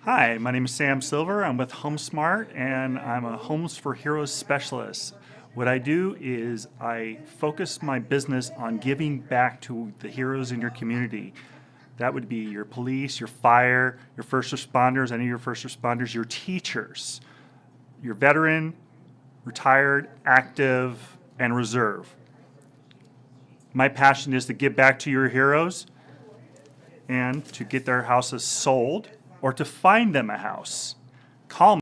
Hi, my name is Sam Silver. I'm with HomeSmart and I'm a Homes for Heroes specialist. What I do is I focus my business on giving back to the heroes in your community. That would be your police, your fire, your first responders, any of your first responders, your teachers, your veteran, retired, active, and reserve. My passion is to give back to your heroes and to get their houses sold or to find them a house. Call me.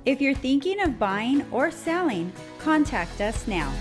If you're thinking of buying or selling, contact us now.